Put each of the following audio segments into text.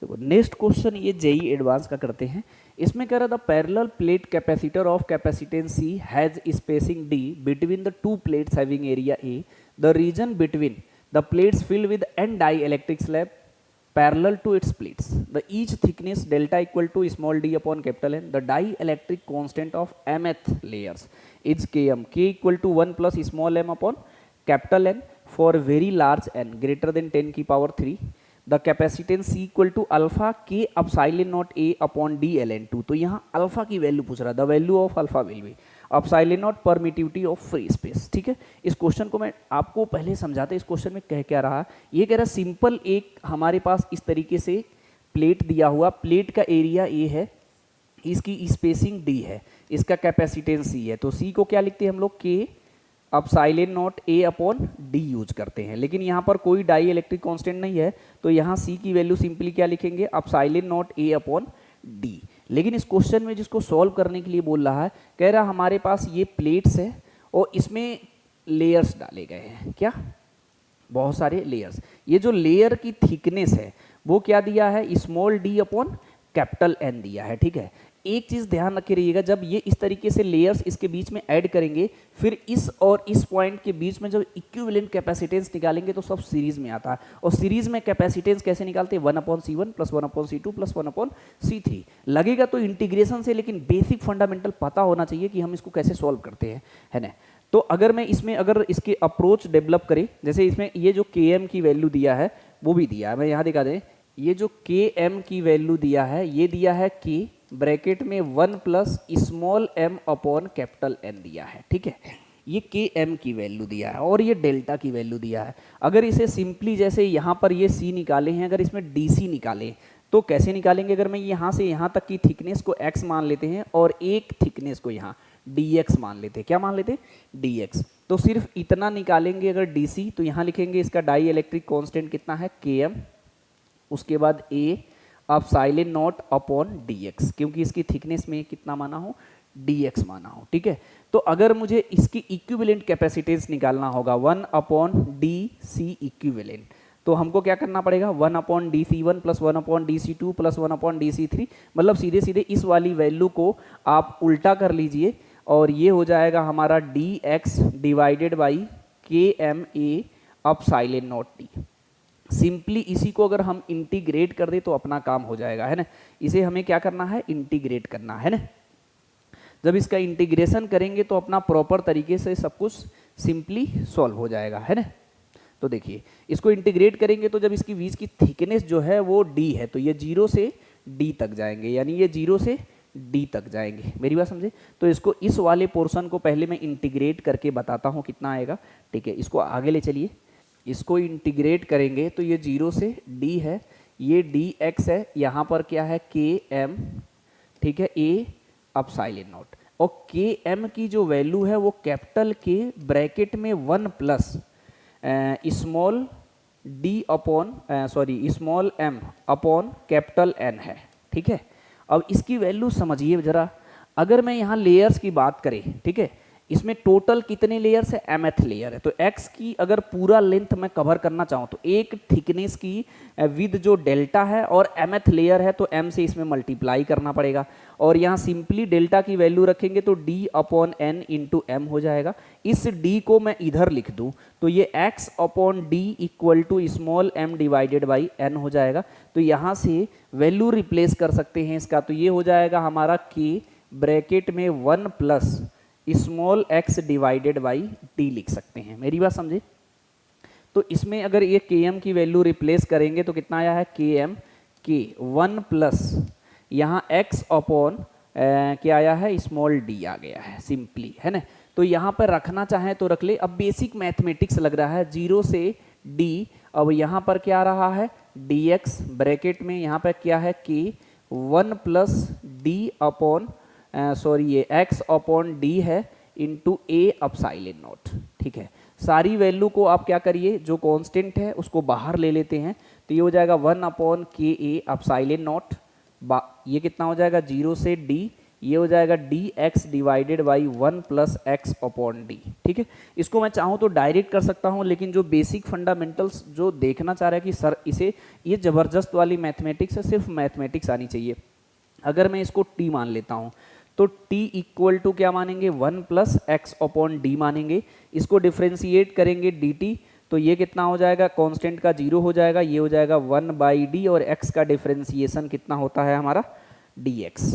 देखो next question ये JEE advance का करते हैं। इसमें कह रहा था parallel plate capacitor of capacitance C has spacing d between the two plates having area A, the region between the plates filled with an dielectric slab parallel to its plates, the each thickness delta equal to small d upon capital N, the dielectric constant of mth layers is km, k equal to 1 plus small m upon capital N for very large n greater than 10 की power 3, the capacitance C equal to alpha k epsilon naught a upon d ln2। तो यहाँ alpha की value पूछ रहा है, the value of alpha will be epsilon not permittivity of free space. ठीक है, इस क्वेश्चन को मैं आपको पहले समझाते, इस क्वेश्चन में कह क्या रहा है, ये कह रहा है सिंपल एक हमारे पास इस तरीके से प्लेट दिया हुआ, प्लेट का एरिया ए है, इसकी स्पेसिंग डी है, इसका कैपेसिटेंस सी है, तो सी को क्या लिखते हैं हम लोग, के epsilon not a upon D use करते हैं। लेकिन यहाँ पर कोई डाई इलेक्ट्रिक कॉन्स्टेंट नहीं है, तो यहाँ सी की वैल्यू सिंपली क्या लिखेंगे, epsilon not a upon D. लेकिन इस क्वेश्चन में जिसको सॉल्व करने के लिए बोल रहा है, कह रहा हमारे पास ये प्लेट्स है और इसमें लेयर्स डाले गए हैं, क्या, बहुत सारे लेयर्स। ये जो लेयर की थिकनेस है वो क्या दिया है, small d upon capital n दिया है। ठीक है, एक चीज ध्यान रखे रहिएगा, जब ये इस तरीके से लेयर्स इसके बीच में ऐड करेंगे, फिर इस और इस पॉइंट के बीच में जब इक्विवेलेंट कैपेसिटेंस निकालेंगे तो सब सीरीज में आता है। और सीरीज में कैपेसिटेंस कैसे निकालते हैं, 1/C1 plus 1/C2 plus 1/C3 लगेगा तो इंटीग्रेशन से, लेकिन बेसिक फंडामेंटल पता होना चाहिए कि हम इसको कैसे सॉल्व करते हैं, है ना। तो अगर मैं इसमें अगर इसके अप्रोच डेवलप करें, जैसे इसमें ये जो Km की वैल्यू दिया है वो भी दिया है, मैं यहाँ दिखा दें, ये जो Km की वैल्यू दिया है, ये दिया है K ब्रैकेट में 1 plus small m upon capital N दिया है। ठीक है, ये Km की वैल्यू दिया है और ये डेल्टा की वैल्यू दिया है। अगर इसे सिंपली जैसे यहाँ पर ये C निकाले हैं, अगर इसमें DC निकालें तो कैसे निकालेंगे, अगर मैं यहाँ से यहाँ तक की थिकनेस को x मान लेते हैं और एक थिकनेस को यहाँ dx मान लेते हैं, क्या मान लेते हैं, dx, तो सिर्फ इतना निकालेंगे अगर DC, तो यहाँ लिखेंगे इसका डाई इलेक्ट्रिक कॉन्स्टेंट कितना है, Km, उसके बाद A epsilon not upon dx, क्योंकि इसकी थिकनेस में कितना माना हो, dx माना हो। ठीक है, तो अगर मुझे इसकी इक्विवेलेंट कैपेसिटेंस निकालना होगा 1/dc इक्विवेलेंट, तो हमको क्या करना पड़ेगा, 1/dc1 plus 1/dc2 plus 1/dc3, मतलब सीधे सीधे इस वाली वैल्यू को आप उल्टा कर लीजिए और ये हो जाएगा हमारा dx divided by kma epsilon not d। Simply इसी को अगर हम इंटीग्रेट कर दे तो अपना काम हो जाएगा, है ना। इसे हमें क्या करना है, इंटीग्रेट करना है ना। जब इसका इंटीग्रेशन करेंगे तो अपना प्रॉपर तरीके से सब कुछ सिंपली सॉल्व हो जाएगा, है ना। तो देखिए इसको इंटीग्रेट करेंगे तो जब इसकी बीच की थिकनेस जो है वो d है, तो ये 0 से d तक जाएंगे, यानी ये 0 से d तक जाएंगे, मेरी बात समझे। तो इसको इस वाले पोर्शन को पहले मैं इंटीग्रेट करके बताता हूँ कितना आएगा। ठीक है, इसको आगे ले चलिए, इसको इंटीग्रेट करेंगे तो ये 0 से d है, ये dx है, यहाँ पर क्या है Km, ठीक है, A epsilon नॉट, और Km की जो वैल्यू है वो कैपिटल K ब्रैकेट में 1 plus small d upon small m upon capital N है। ठीक है, अब इसकी वैल्यू समझिए जरा, अगर मैं यहाँ लेयर्स की बात करें, ठीक है, इसमें टोटल कितने लेयर्स है, mth लेयर है, तो x की अगर पूरा लेंथ मैं कवर करना चाहूँ तो एक थिकनेस की विद जो डेल्टा है और mth लेयर है तो m से इसमें मल्टीप्लाई करना पड़ेगा, और यहाँ सिंपली डेल्टा की वैल्यू रखेंगे तो d upon n into m हो जाएगा। इस d को मैं इधर लिख दूँ तो ये x upon d equal to small m divided by n हो जाएगा। तो यहाँ से वैल्यू रिप्लेस कर सकते हैं इसका, तो ये हो जाएगा हमारा k ब्रैकेट में 1 plus small x divided by d लिख सकते हैं, मेरी बात समझे। तो इसमें अगर ये Km की वैल्यू रिप्लेस करेंगे तो कितना आया है, Km k 1 प्लस यहाँ x अपॉन क्या आया है, स्मॉल d आ गया है सिंपली, है ना। तो यहाँ पर रखना चाहें तो रख ले। अब बेसिक मैथमेटिक्स लग रहा है, 0 से d, अब यहाँ पर क्या रहा है dx ब्रैकेट में यहाँ पर क्या है k 1 प्लस d अपॉन ये x अपॉन d है इंटू a epsilon नॉट। ठीक है, सारी वैल्यू को आप क्या करिए, जो कांस्टेंट है उसको बाहर ले लेते हैं, तो ये हो जाएगा 1 अपॉन ka epsilon नॉट, ये कितना हो जाएगा 0 से d ये हो जाएगा D x divided by 1 plus x upon D. ठीक है, इसको मैं चाहूँ तो डायरेक्ट कर सकता हूँ, लेकिन जो बेसिक फंडामेंटल्स जो देखना चाह रहा है कि सर इसे ये ज़बरदस्त वाली मैथमेटिक्स है, सिर्फ मैथमेटिक्स आनी चाहिए। अगर मैं इसको टी मान लेता हूँ तो t इक्वल टू क्या मानेंगे 1 प्लस एक्स अपॉन डी मानेंगे। इसको डिफ्रेंशिएट करेंगे dt, तो ये कितना हो जाएगा, कांस्टेंट का 0 हो जाएगा, ये हो जाएगा 1 बाई डी, और x का डिफ्रेंशिएशन कितना होता है हमारा dx।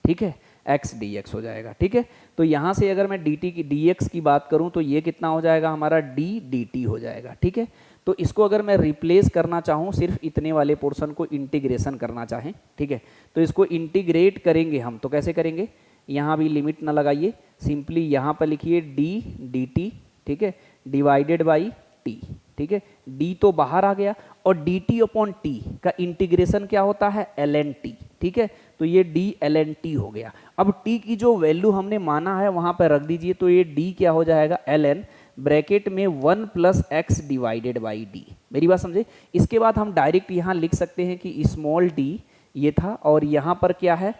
ठीक है, x dx हो जाएगा। ठीक है, तो यहाँ से अगर मैं dt की dx की बात करूँ तो ये कितना हो जाएगा हमारा d dt हो जाएगा। ठीक है, तो इसको अगर मैं रिप्लेस करना चाहूँ, सिर्फ इतने वाले पोर्शन को इंटीग्रेशन करना चाहें, ठीक है, तो इसको इंटीग्रेट करेंगे हम, तो कैसे करेंगे, यहाँ भी लिमिट ना लगाइए, सिंपली यहाँ पर लिखिए d dt, ठीक है, डिवाइडेड बाई t। ठीक है, d तो बाहर आ गया, और dt अपॉन t का इंटीग्रेशन क्या होता है ln t। ठीक है, तो ये d ln t हो गया। अब t की जो वैल्यू हमने माना है वहाँ पर रख दीजिए, तो ये d क्या हो जाएगा ln ब्रैकेट में 1 plus x divided by D. मेरी बात समझे। इसके बाद हम डायरेक्ट यहाँ लिख सकते हैं कि स्मॉल d ये था, और यहाँ पर क्या है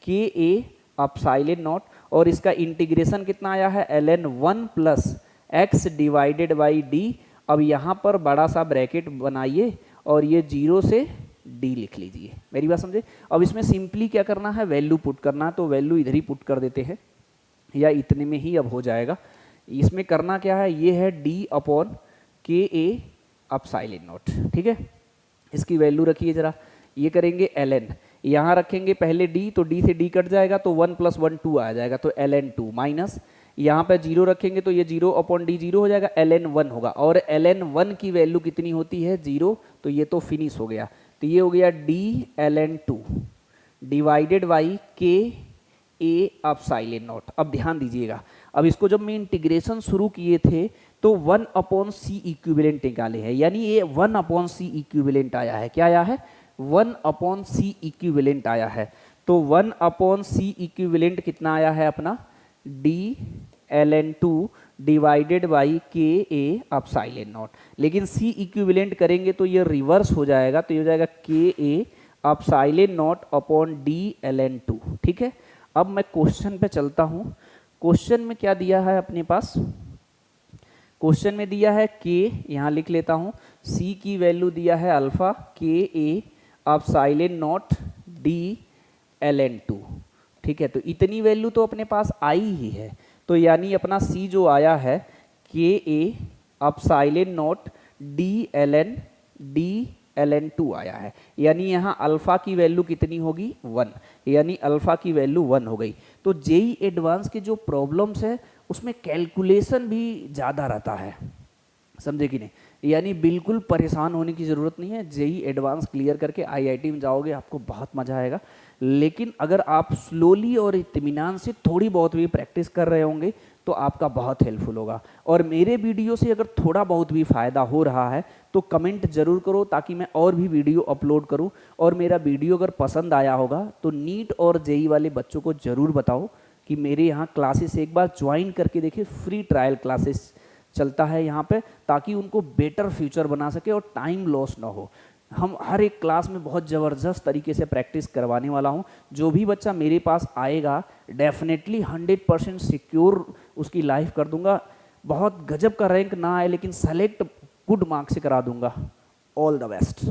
के ए अपसाइलेन नॉट, और इसका इंटीग्रेशन कितना आया है ln 1 plus x divided by D. अब यहाँ पर बड़ा सा ब्रैकेट बनाइए और ये 0 से d लिख लीजिए। मेरी बात समझे। अब इसमें सिंपली क्या करना है, वैल्यू पुट करना है, तो वैल्यू इधर ही पुट कर देते हैं, या इतने में ही अब हो जाएगा। इसमें करना क्या है, ये है d अपॉन के ए अपसाइलेन नॉट। ठीक है, इसकी वैल्यू रखिए जरा, ये करेंगे ln, यहाँ रखेंगे पहले d, तो d से d कट जाएगा, तो 1 प्लस 1 2 आ जाएगा, तो ln 2 माइनस यहाँ पे 0 रखेंगे, तो ये 0 अपॉन d 0 हो जाएगा, ln 1 होगा, और ln 1 की वैल्यू कितनी होती है 0, तो ये तो फिनिश हो गया। तो ये हो गया d ln 2 डिवाइडेड बाई के ए अपसाइलेन नॉट। अब ध्यान दीजिएगा, अब इसको जब मैं इंटीग्रेशन शुरू किए थे तो 1 अपॉन सी इक्विवेलेंट निकाले हैं, यानी ये 1 अपॉन सी इक्विवेलेंट आया है। क्या आया है, 1 अपॉन सी इक्विवेलेंट आया है। तो 1 अपॉन सी इक्विवेलेंट कितना आया है अपना, d ln 2 डिवाइडेड बाई के ए अपसाइलेन नॉट। लेकिन सी इक्विवेलेंट करेंगे तो ये रिवर्स हो जाएगा, तो ये हो जाएगा के ए अपसाइलेन नॉट अपॉन d ln 2। ठीक है, अब मैं क्वेश्चन पे चलता हूँ। क्वेश्चन में क्या दिया है अपने पास, क्वेश्चन में दिया है के, यहाँ लिख लेता हूँ, c की वैल्यू दिया है अल्फा, के ए अपसाइलेन नॉट d ln 2। ठीक है, तो इतनी वैल्यू तो अपने पास आई ही है, तो यानी अपना c जो आया है के ए अपसाइलेन नॉट d ln 2 आया है, यानी यहाँ अल्फा की वैल्यू कितनी होगी 1, यानी अल्फा की वैल्यू 1 हो गई। तो जेई एडवांस के जो प्रॉब्लम्स है उसमें कैलकुलेशन भी ज़्यादा रहता है, समझे कि नहीं, यानी बिल्कुल परेशान होने की ज़रूरत नहीं है। जेई एडवांस क्लियर करके आईआईटी में जाओगे, आपको बहुत मज़ा आएगा। लेकिन अगर आप स्लोली और इत्मीनान से थोड़ी बहुत भी प्रैक्टिस कर रहे होंगे तो आपका बहुत हेल्पफुल होगा। और मेरे वीडियो से अगर थोड़ा बहुत भी फ़ायदा हो रहा है तो कमेंट ज़रूर करो, ताकि मैं और भी वीडियो अपलोड करूं। और मेरा वीडियो अगर पसंद आया होगा तो नीट और जेई वाले बच्चों को ज़रूर बताओ कि मेरे यहाँ क्लासेस एक बार ज्वाइन करके देखिए, फ्री ट्रायल क्लासेस चलता है यहाँ पे, ताकि उनको बेटर फ्यूचर बना सके और टाइम लॉस ना हो। हम हर एक क्लास में बहुत ज़बरदस्त तरीके से प्रैक्टिस करवाने वाला हूँ। जो भी बच्चा मेरे पास आएगा डेफिनेटली 100% सिक्योर उसकी लाइफ कर दूंगा। बहुत गजब का रैंक ना आए, लेकिन सेलेक्ट गुड मार्क्स से करा दूंगा। All the best.